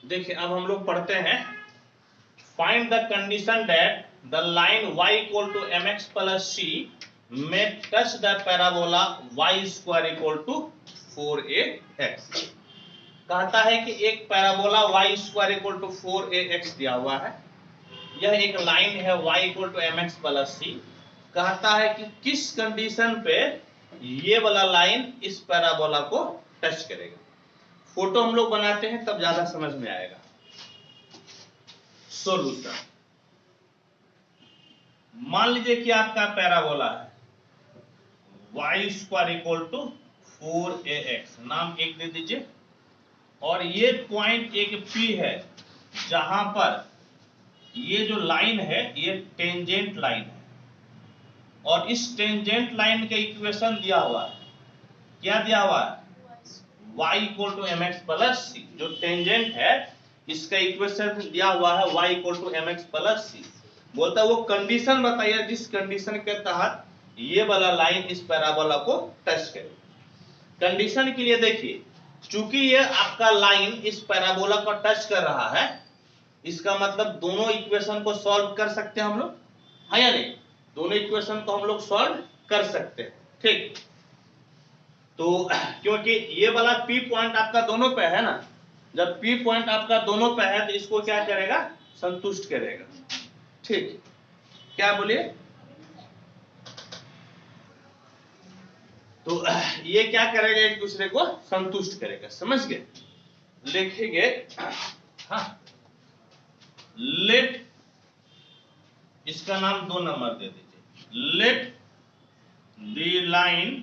देखिए अब हम लोग पढ़ते हैं, find the condition that the line y equal to mx plus c में touch the parabola y square equal to 4ax। कहता है कि एक parabola y square equal to 4ax दिया हुआ है, यह एक लाइन है y equal to mx plus c। कहता है कि किस कंडीशन पे ये वाला लाइन इस पैराबोला को टच करेगा। फोटो हम लोग बनाते हैं तब ज्यादा समझ में आएगा। सोल्यूशन, मान लीजिए कि आपका पैराबोला है y square equal to 4ax, नाम एक दे दीजिए, और ये पॉइंट एक P है जहां पर ये जो लाइन है ये टेंजेंट लाइन है, और इस टेंजेंट लाइन का इक्वेशन दिया हुआ है, क्या दिया हुआ है, y equal to mx plus c। जो टेंजेंट है इसका इक्वेशन दिया हुआ है y equal to mx plus c। बोलता है वो कंडीशन बताइए जिस कंडीशन के तहत ये वाला लाइन इस पैराबोला को टच करे। कंडीशन के लिए देखिए, चूंकि ये आपका लाइन इस पैराबोला को टच कर रहा है, इसका मतलब दोनों इक्वेशन को सॉल्व कर सकते हैं हम लोग, है या नहीं? दोनों इक्वेशन को हम लोग सॉल्व कर सकते हैं, ठीक। तो क्योंकि ये वाला P पॉइंट आपका दोनों पे है ना, जब P पॉइंट आपका दोनों पे है तो इसको क्या करेगा, संतुष्ट करेगा, ठीक। क्या बोलिए? तो ये क्या करेगा, एक दूसरे को संतुष्ट करेगा, समझ गए? लिखेंगे, हाँ, लेट, इसका नाम 2 नंबर दे दीजिए, let the line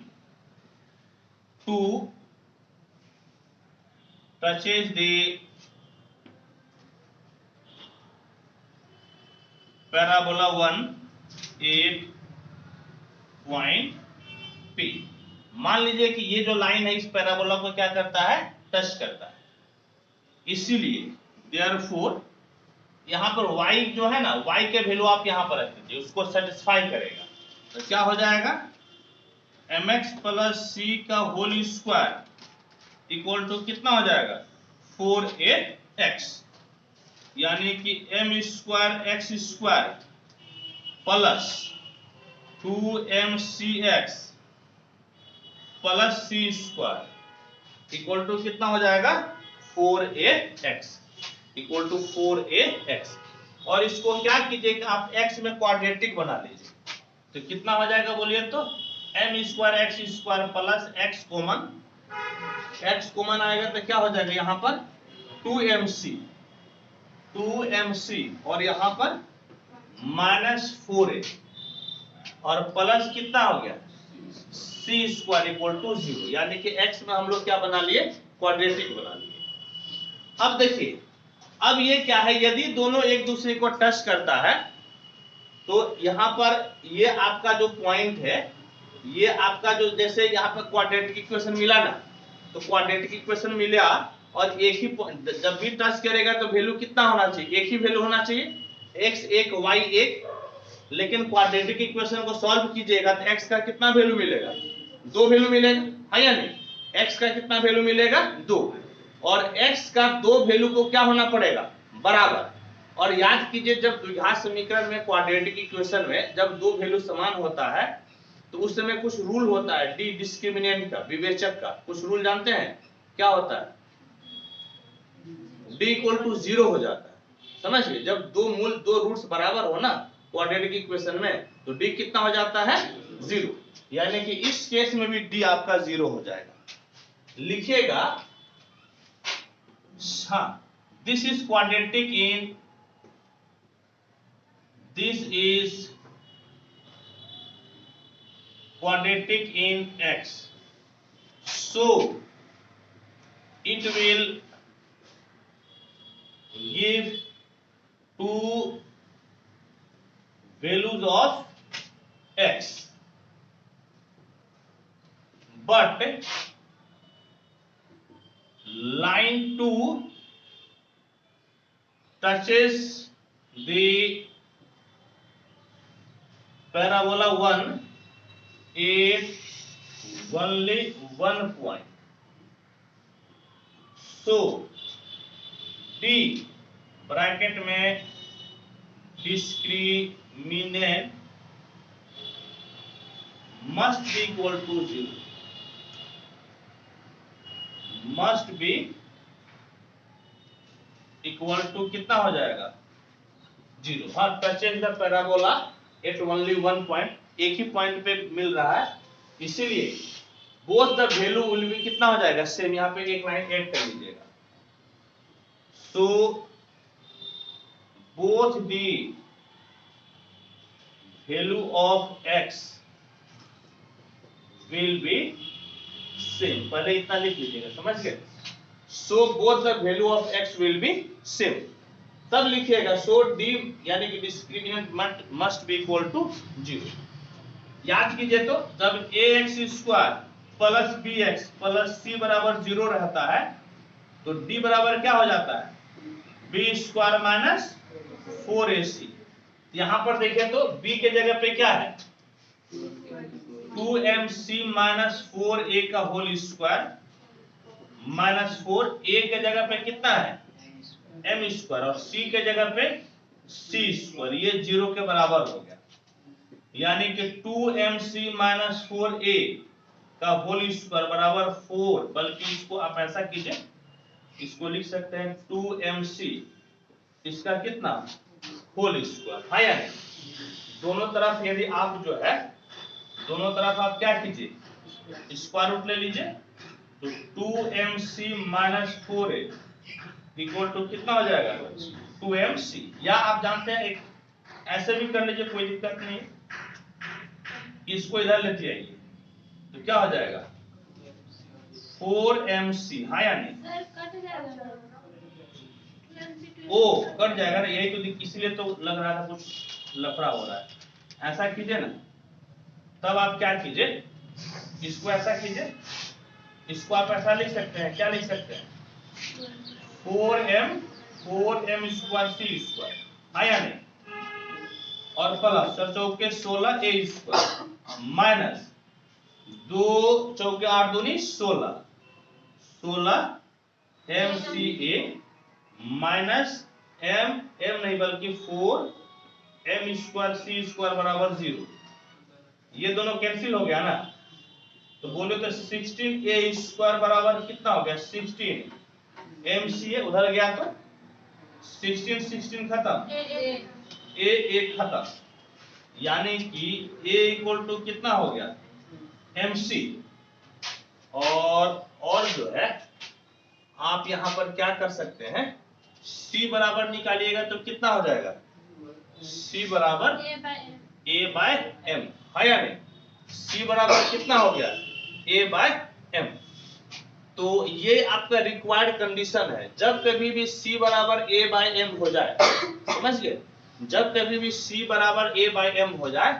to touches the parabola 1 8 point P। मान लीजिए कि ये जो लाइन है इस पैराबोला को क्या करता है, टच करता है, इसीलिए देयरफॉर यहां पर y जो है ना, y के वैल्यू आप यहां पर रख दीजिए, उसको सेटिस्फाई करेगा। तो क्या हो जाएगा, mx प्लस c का होल स्क्वायर इक्वल टू कितना हो जाएगा, 4ax, यानी कि m square x square plus 2mcx plus c square equal to कितना हो जाएगा, 4ax इक्वल टू 4ax। और इसको क्या कीजिए कि आप x में क्वाड्रेटिक बना लीजिए, तो कितना हो जाएगा बोलिए तो, m square x square plus x common आएगा तो क्या हो जाएगा, यहाँ पर 2mc और यहाँ पर माइनस 4a और प्लस कितना हो गया, c स्क्वायर इक्वल टू 0, यानी कि x में हम लोग क्या बना लिए, क्वाड्रेटिक बना लिए। अब देखिए, अब ये क्या है, यदि दोनों एक दूसरे को टच करता है तो यहां पर ये आपका जो पॉइंट है, ये आपका जो, जैसे यहाँ पर क्वाड्रेटिक इक्वेशन मिला ना, तो क्वाड्रेटिक इक्वेशन मिला और एक ही जब भी टच करेगा तो वैल्यू कितना होना चाहिए, एक ही वैल्यू होना चाहिए, x एक y एक। लेकिन क्वाड्रेटिक इक्वेशन को सॉल्व कीजिएगा तो x का कितना वैल्यू मिलेगा, 2 वैल्यू मिलेगा, है या नहीं? x का कितना वैल्यू मिलेगा, 2, और x का 2 वैल्यू को क्या होना पड़ेगा, बराबर। और याद कीजिए, जब द्विघात समीकरण में, क्वाड्रेटिक इक्वेशन में जब 2 वैल्यू समान होता है तो उस समय कुछ रूल होता है, डी डिस्क्रिमिनेंट का, विवेचक का कुछ रूल जानते हैं, क्या होता है, d इक्वल टू 0 हो जाता है, समझ गए? जब दो रूट्स बराबर हो ना क्वाड्रेटिक इक्वेशन में, तो d कितना हो जाता है, 0, यानी कि इस केस में भी d आपका 0 हो जाएगा। लिखिएगा, हाँ, this is quadratic in, this is quadratic in x, so it will give 2 values of x, but line 2 touches the parabola 1 at only 1 point, so D bracket में discriminant must be equal to 0, must be equal to कितना हो जाएगा 0। हाँ, touches the parabola at only one point, एक ही point पे मिल रहा है, इसीलिए both the value will be कितना हो जाएगा सेम। यहाँ पे एक लाइन ऐड कर लीजिएगा। So both the value of x will be same, पहले इतना लिख लीजिएगा, समझ गए। So both the value of x will be same, तब लिखिएगा सो d यानी कि discriminant must be equal to 0। याद कीजिए तो जब ax square plus bx plus c बराबर 0 रहता है तो d बराबर क्या हो जाता है b स्क्वायर माइनस 4ac। यहां पर देखें तो b के जगह पे क्या है 2mc माइनस 4a का होल स्क्वायर माइनस 4a के जगह पे कितना है m स्क्वायर और c के जगह पे c स्क्वायर, ये 0 के बराबर हो गया। यानी कि 2mc माइनस 4a का होल स्क्वायर बराबर 4, बल्कि इसको आप ऐसा कीजिए, इसको लिख सकते हैं 2mc इसका कितना होल स्क्वायर, है या नहीं। दोनों तरफ यदि आप जो है दोनों तरफ आप क्या कीजिए स्क्वायर रूट ले लीजिए, तो 2mc minus 4a equal to कितना हो जाएगा 2mc। या आप जानते हैं एक ऐसे भी कर लीजिए, कोई दिक्कत नहीं, इसको इधर लेते आइए तो क्या हो जाएगा 4mc, हाँ या नहीं। ओ कट जाएगा ना, यही तो इसीलिए तो लग रहा था कुछ लफड़ा हो रहा है। ऐसा कीजिए ना, तब आप क्या कीजिए इसको ऐसा कीजिए, इसको आप ऐसा लिख सकते हैं, क्या लिख सकते हैं 4m स्क्वायर c स्क्वायर, हाँ या नहीं, और प्लस 4 चौके 16a स्क्वायर माइनस 2 चौके 8 दूनी 16 mca माइनस m नहीं बल्कि 4m स्क्वायर c स्क्वायर बराबर 0। ये दोनों कैंसिल हो गया ना, तो बोले तो 16a स्क्वायर बराबर कितना हो गया 16 mca, उधर गया तो 16 खत्म, a खत्म, यानी कि a इक्वल टू कितना हो गया mc। और जो है आप यहां पर क्या कर सकते हैं c बराबर निकालिएगा तो कितना हो जाएगा c बराबर a बाय m, है या नहीं। c बराबर कितना हो गया a बाय m। तो ये आपका रिक्वायर्ड कंडीशन है, जब कभी भी c बराबर a बाय m हो जाए, समझ गए, जब कभी भी c बराबर a बाय m हो जाए,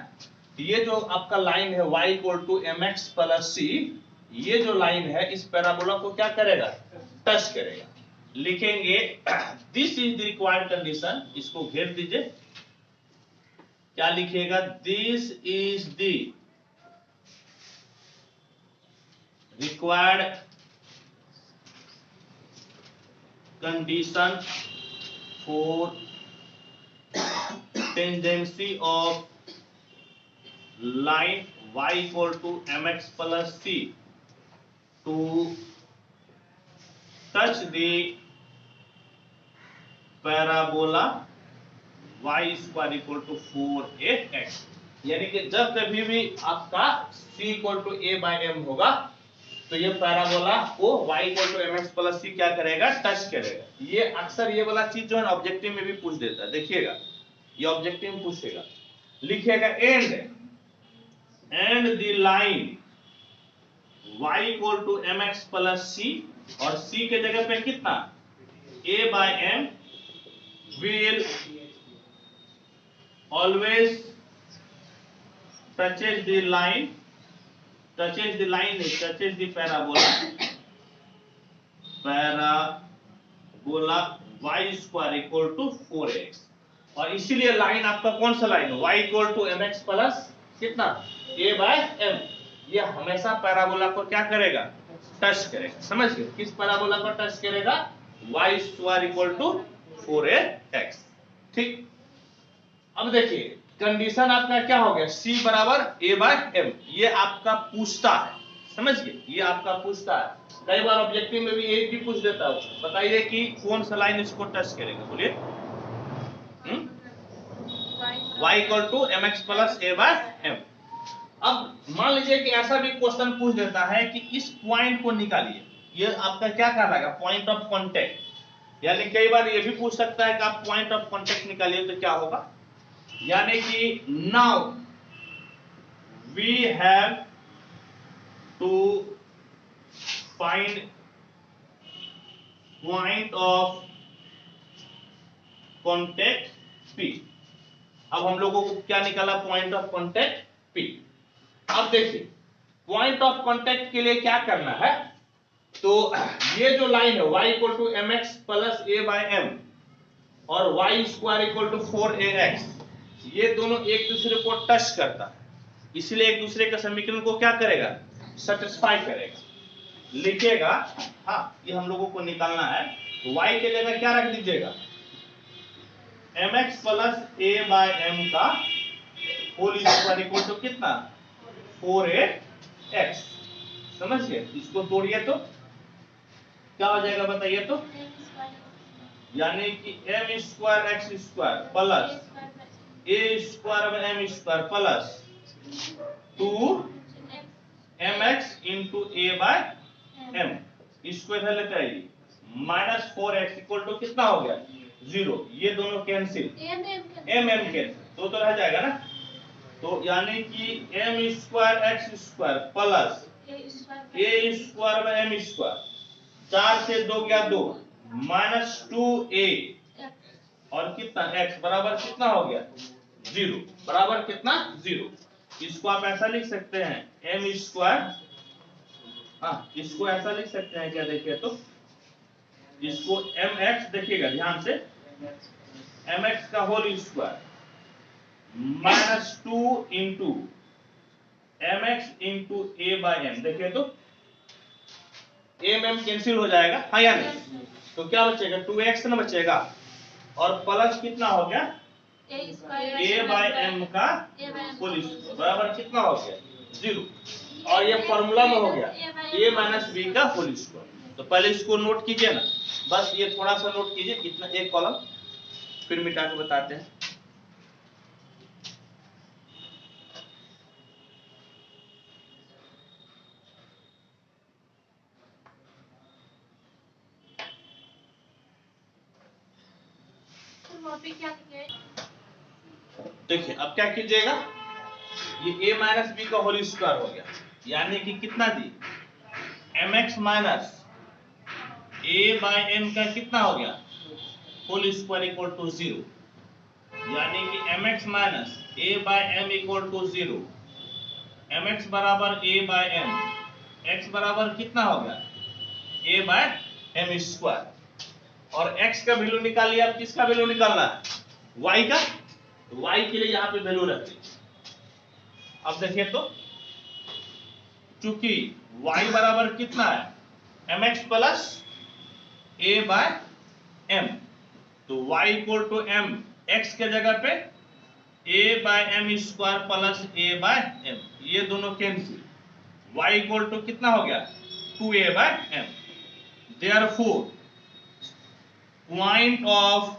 ये जो आपका लाइन है y equal to mx plus c, ये जो लाइन है इस पैराबोला को क्या करेगा टच करेगा। लिखेंगे this is the required condition, इसको घेर दीजिए, क्या लिखिएगा this is the required condition for tangency of line y equal to mx plus c to touch the parabola y square equal to 4ax। यानी कि जब कभी भी आपका c equal to a by m होगा तो ये पैराबोला को y equal to mx plus c क्या करेगा टच करेगा। ये अक्सर ये वाला चीज जो है ऑब्जेक्टिव में भी पूछ देता है, देखिएगा ये ऑब्जेक्टिव में पूछेगा, लिखिएगा and the line y equal to mx plus c, और c के जगह पे कितना a by m will always touches the line touches the parabola y square equal to 4x। और इसीलिए लाइन आपका कौन सा लाइन है y equal to mx plus कितना a बाय m, ये हमेशा पैराबोला को क्या करेगा टच करेगा। समझ गए, किस पैराबोला को टच करेगा Y square equal to 4ax। ठीक, अब देखिए कंडीशन आपका क्या हो गया, c बराबर a बाय m। ये आपका पूछता है, समझ गए, ये आपका पूछता है। कई बार ऑब्जेक्टिव में भी ये भी पूछ देता है। बताइए कि कौन सा लाइन इसको टच करेगा, बोलिए। y equal to mx plus a by m। अब मान लीजिए कि ऐसा भी क्वेश्चन पूछ देता है कि इस पॉइंट को निकालिए, ये आपका क्या कहलाएगा, पॉइंट ऑफ कांटेक्ट। यानी कई बार ये भी पूछ सकता है कि आप पॉइंट ऑफ कांटेक्ट निकालिए तो क्या होगा, यानी कि now we have to find point of contact P। अब हम लोगों को क्या निकाला, पॉइंट ऑफ कांटेक्ट P। अब देखिए पॉइंट ऑफ कांटेक्ट के लिए क्या करना है, तो ये जो लाइन है y equal to mx plus a by m और y square equal to 4ax, ये दोनों एक दूसरे को टच करता है, इसलिए एक दूसरे के समीकरण को क्या करेगा, सेटिस्फाई करेगा। लिखिएगा, हाँ ये हम लोगों को निकालना है, तो y के जगह क्या रख दीजिएगा, mx plus a by m का होल स्क्वायर इक्वल टू कितना, 4ax। समझिए, इसको तोड़िए तो क्या हो जाएगा बताइए तो, यानी कि m square x square plus a square m square plus 2mx into a by m, इसको इधर लेते आइए, माइनस 4x इक्वल टू कितना हो गया, 0। ये दोनों कैंसिल, m कैंसिल, तो रह जाएगा ना, तो यानी कि m square x square plus a square by m square, 4 से 2 गया 2, माइनस 2a और कितना x बराबर कितना हो गया, 0, बराबर कितना, 0। इसको आप ऐसा लिख सकते हैं m स्क्वायर, हाँ इसको ऐसा लिख सकते हैं क्या, देखिए तो इसको mx, देखिएगा ध्यान से, mx का whole square minus 2 into mx into a by m, देखिए तो m कैंसिल हो जाएगा, हाँ या नहीं, तो क्या बचेगा, 2x ना बचेगा, और प्लस कितना हो गया, a बाय m का होल स्क्वायर बराबर कितना हो गया, 0। और ये फॉर्मूला में हो गया a माइनस b का होल स्क्वायर। तो पहले इसको नोट कीजिए ना, बस ये थोड़ा सा नोट कीजिए, इतना एक कॉलम, फिर मिटा के बताते हैं। देखिए अब क्या कीजिएगा, ये a माइनस बी का होल स्क्वायर हो गया, यानी कि कितना दी, mx minus a by m का कितना हो गया, होल स्क्वायर इक्वल टू 0, यानी कि mx minus a by m equal to 0, mx बराबर a बाय m, x बराबर कितना हो गया, a बाय m स्क्वायर, और x का वैल्यू निकालिए। अब किसका वैल्यू निकालना है, y का, तो y के लिए यहाँ पे वैल्यू रख दीजिए। अब देखिए तो चूंकि y बराबर कितना है, mx plus a by m, तो y equal to m, x के जगह पे a by m square plus a by m, ये दोनों कैंसिल, y इक्वल टू कितना हो गया, 2a by m। Therefore point of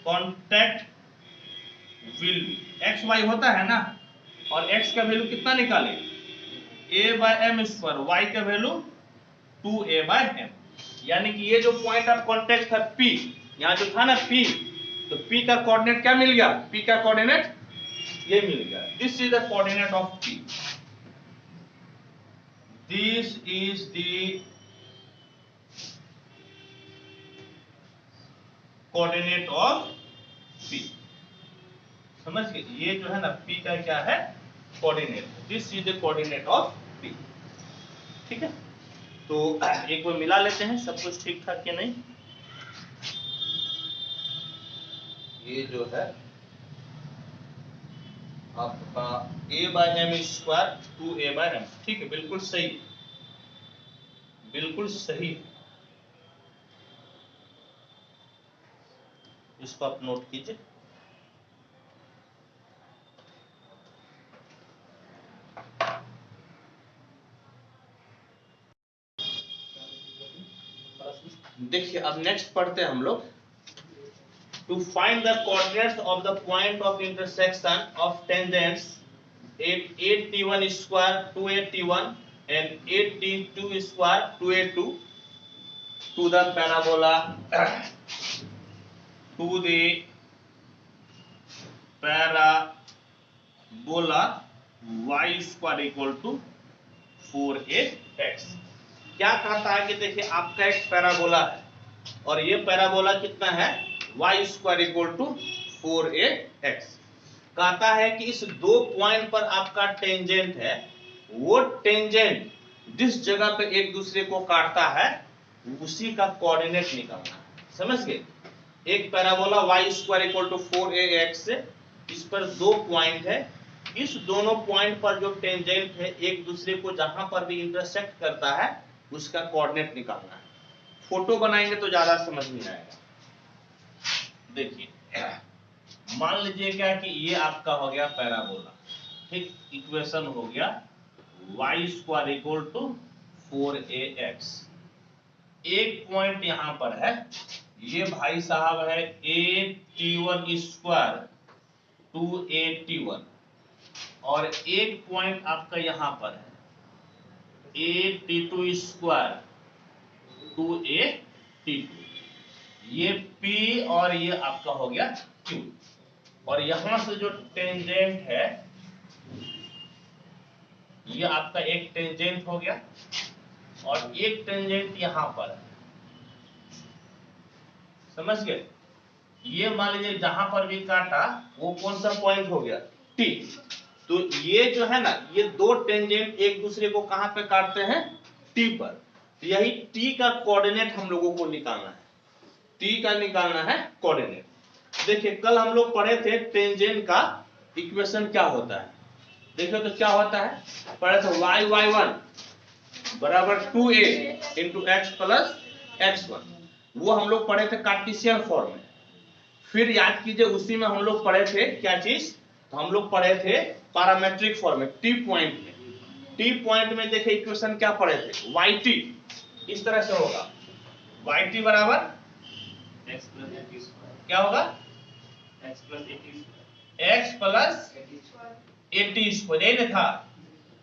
contact will be, x y होता है ना, और x का वैल्यू कितना निकाले, a by m square, y का वैल्यू 2a बाय m, यानी कि ये जो पॉइंट ऑफ कांटेक्ट था P, यहाँ जो था ना P, तो P का कोऑर्डिनेट क्या मिल गया, P का कोऑर्डिनेट ये मिल गया, this is the coordinate of P, this is the coordinate of P। समझ गए, ये जो है ना P का क्या है, coordinate, this is the coordinate of P। ठीक है, तो एक बार मिला लेते हैं सब कुछ ठीक ठाक कि नहीं। ये जो है आपका a by m square 2a by m, ठीक है, बिल्कुल सही, बिल्कुल सही। इसको आप नोट कीजिए। देखिए अब नेक्स्ट पढ़ते हैं हम लोग। To find the coordinates of the point of intersection of tangents 8t1 square 2at1 and 8t2 square 2a2 to the parabola to the parabola y square equal to 4ax। क्या कहता है कि देखिए आपका एक पैराबोला है और ये पैराबोला कितना है, y square equal to 4ax। कहता है कि इस दो पॉइंट पर आपका टेंजेंट है, वो टेंजेंट जिस जगह पे एक दूसरे को काटता है उसी का कोऑर्डिनेट निकालना है। समझ गए? एक parabola y square equal to 4ax से इस पर दो पॉइंट है, इस दोनों पॉइंट पर जो टेंजेंट है एक दूसरे को जहां पर भी इंटरसेक्ट करता है उसका कोऑर्डिनेट निकालना है। फोटो बनाएंगे तो ज्यादा समझ में आएगा। देखिए मान लीजिए क्या कि ये आपका हो गया पैराबोला, ठीक, इक्वेशन हो गया y square equal to 4ax। एक पॉइंट यहां पर है, ये भाई साहब है at1 स्क्वायर 2at1 और एक पॉइंट आपका यहां पर है at2 स्क्वायर 2at2। ये P और ये आपका हो गया Q और यहां से जो टेंजेंट है ये आपका एक टेंजेंट हो गया और एक टेंजेंट यहां पर है। समझ गए? ये मान लीजिए जहां पर भी काटा वो कौन सा पॉइंट हो गया, T। तो ये जो है ना, ये दो टेंजेंट एक दूसरे को कहां पे काटते हैं, T पर। यही T का कोऑर्डिनेट हम लोगों को निकालना है, T का निकालना है कोऑर्डिनेट। देखिए कल हम लोग पढ़े थे टेंजेंट का इक्वेशन क्या होता है। देखिए तो क्या होता है, पढ़े थे y1 बराबर 2a into x plus x1। वो हम लोग पढ़े थे कार्टेशियन फॉर्म में। फिर याद कीजिए उसी में हम लोग पढ़े थे क्या चीज, तो हम लोग पढ़े थे पैरामेट्रिक फॉर्म में, टी पॉइंट में। टी पॉइंट में देखिए इक्वेशन क्या पढ़े थे, yt इस तरह से होगा, yt बराबर क्या होगा, x प्लस 80 स्क्वायर। यही था,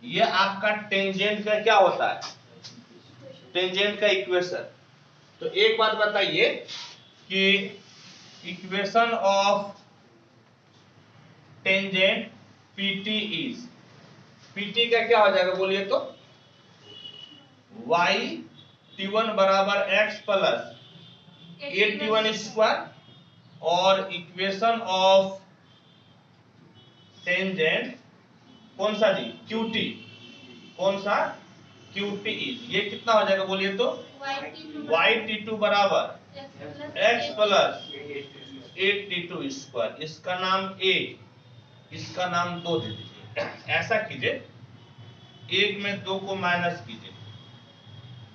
ये आपका टेंजेंट का क्या होता है, टेंजेंट का इक्वेशन। तो एक बात बताइए कि equation of tangent PT is, PT का क्या हो जाएगा बोलिए तो, yt1 बराबर x प्लस 81 स्क्वायर और इक्वेशन ऑफ टेंजेंट कौन सा जी, QT, कौन सा QT इज, ये कितना हो जाएगा बोलिए तो, yt2 बराबर x प्लस 82 स्क्वायर। इसका नाम A, इसका नाम 2 दे दीजिए। ऐसा कीजिए, एक में 2 को माइनस कीजिए,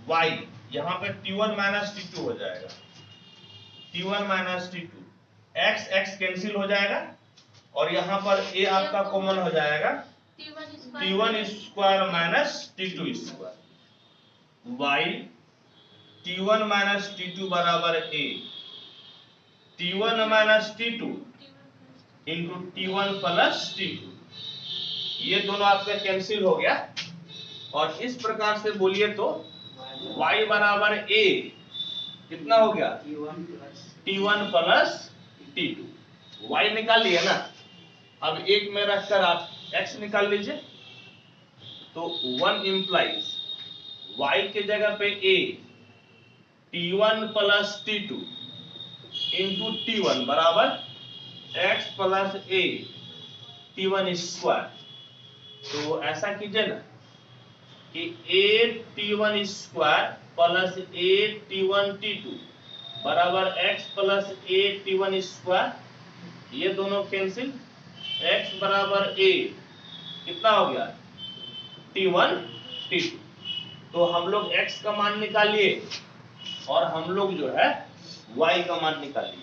y यहाँ पे t1 माइनस t2 हो जाएगा, t1 minus t2, x x cancel हो जाएगा और यहाँ पर a आपका कॉमन हो जाएगा, t1 square minus t2 square. y t1 minus t2 बराबर a, t1 minus t2 into t1 plus t2, ये दोनों आपका कैंसिल हो गया। और इस प्रकार से बोलिए तो y बराबर a कितना हो गया, t1 प्लस t2, y निकाल लिया ना। अब एक में रखकर आप x निकाल लीजिए, तो 1 इंप्लाइज y के जगह पे a t1 plus t2 into t1 बराबर x plus a t1 square. तो ऐसा कीजिए ना कि a t1 square plus a t1 t2 बराबर x plus a t1 square, ये दोनों कैंसिल, x बराबर a कितना हो गया, t1 t2। तो हम लोग x का मान निकालिए और हम लोग जो है y का मान निकालिए।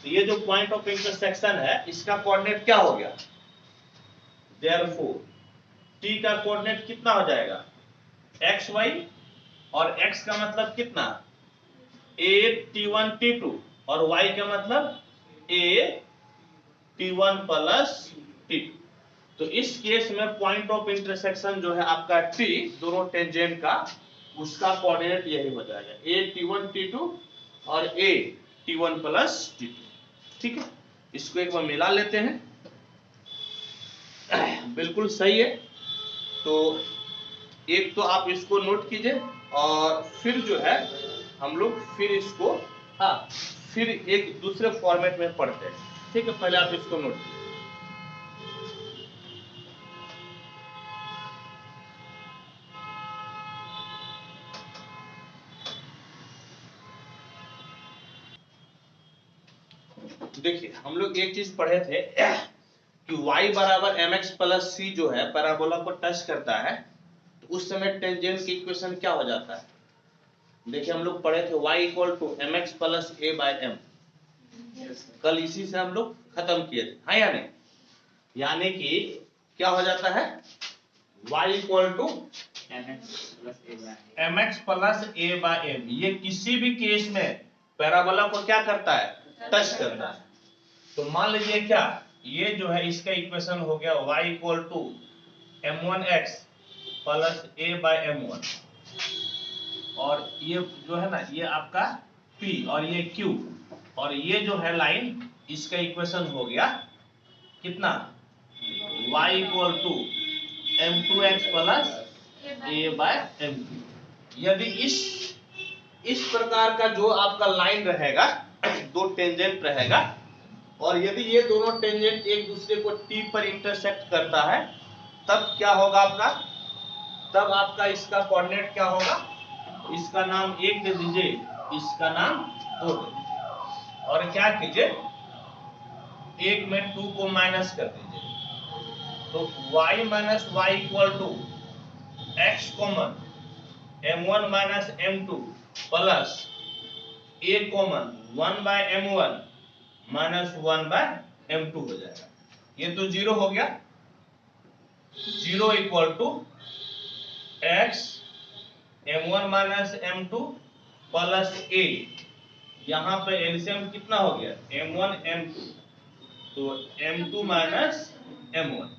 तो ये जो पॉइंट ऑफ इंटरसेक्शन है इसका कोऑर्डिनेट क्या हो गया, देयरफॉर टी का कोऑर्डिनेट कितना हो जाएगा, एक्स वाई, और एक्स का मतलब कितना, ए टी1 टी2, और वाई का मतलब ए टी1 प्लस टी2। तो इस केस में पॉइंट ऑफ इंटरसेक्शन जो है आपका टी, दोनों टेंजेंट का, उसका कोऑर्डिनेट यही हो जाएगा ए टी1 टी2 और ए टी1 प्लस टी2। ठीक है, इसको एक बार मिला लेते हैं। बिल्कुल सही है। तो एक तो आप इसको नोट कीजिए, और फिर जो है हम लोग फिर इसको फिर एक दूसरे फॉर्मेट में पढ़ते हैं। ठीक है, पहले आप इसको नोट कीजिए। देखिए हम लोग एक चीज पढ़े थे कि y बराबर mx प्लस सी जो है पैराबोला को टच करता है, तो उस समय टेंजेंट की इक्वेशन क्या हो जाता है। देखिए हम लोग पढ़े थे y equal to mx plus a by m, कल इसी से हम लोग खत्म किए थे, हाँ या नहीं। यानी कि क्या हो जाता है, y equal to mx plus a by m, ये किसी भी केस में पैराबोला को क्या करता है, टच करता है। तो मान लीजिए क्या, ये जो है इसका इक्वेशन हो गया y equal to m1x plus a by m1, और ये जो है ना ये आपका p और ये q, और ये जो है लाइन, इसका इक्वेशन हो गया कितना, y equal to m2x plus a by m2। यदि इस प्रकार का जो आपका लाइन रहेगा, दो टेंजेंट रहेगा, और यदि ये दोनों टेंजेंट एक दूसरे को टी पर इंटरसेक्ट करता है, तब क्या होगा आपका, तब आपका इसका कोऑर्डिनेट क्या होगा, इसका नाम एक दे दीजिए, इसका नाम दो दे दीजिए, और क्या कीजिए, एक में 2 को माइनस कर दीजिए। तो y minus y equal to x common m1 minus m2 plus a common 1 by m1 minus 1 by m2 हो जाएगा। ये तो जीरो हो गया, zero equal to x m1 minus m2 plus a, यहाँ पे एलसीएम कितना हो गया, m1 m2, तो m2 माइनस m1,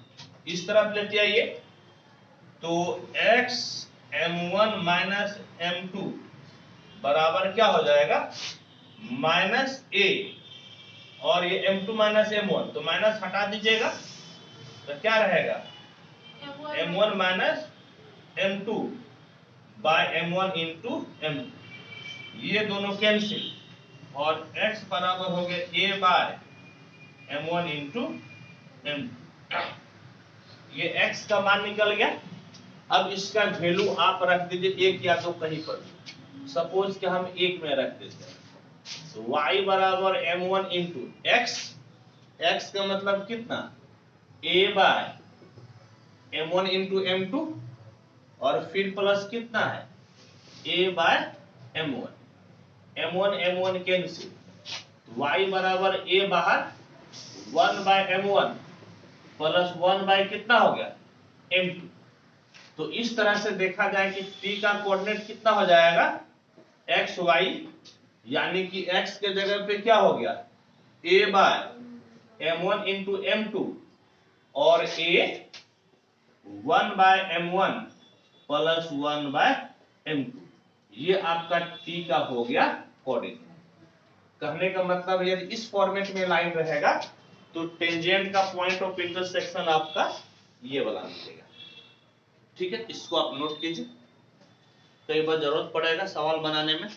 इस तरफ लेते आइए। तो x m1 माइनस m2 बराबर क्या हो जाएगा, माइनस a, और ये m2 माइनस m1, तो माइनस हटा दीजिएगा, तो क्या रहेगा, m1 minus m2 bye m1 into m2, ये दोनों कैंसिल, और x बराबर हो गया a by m1 into m2। ये x का मान निकल गया। अब इसका वैल्यू आप रख दीजिए एक या दो कहीं पर, सपोज कि हम एक में रख देते हैं, तो y बराबर m1 इंटू x का मतलब कितना, a by m1 into m2, और फिर प्लस कितना है, a by m1 m1 cancel, y बराबर a बाहर 1 बाय m1 प्लस 1 बाय कितना हो गया, m2। तो इस तरह से देखा जाए कि t का कोऑर्डिनेट कितना हो जाएगा, एक्स वाई, यानी कि x के जगह पे क्या हो गया, a by m1 into m2 और a 1 by m1 plus 1 by m2, ये आपका t का हो गया कोऑर्डिनेट। कहने का मतलब यदि इस फॉर्मेट में लाइन रहेगा तो टेंजेंट का पॉइंट ऑफ इंटरसेक्शन आपका ये वाला मिलेगा। ठीक है, इसको आप नोट कीजिए, कई बार जरूरत पड़ेगा सवाल बनाने में।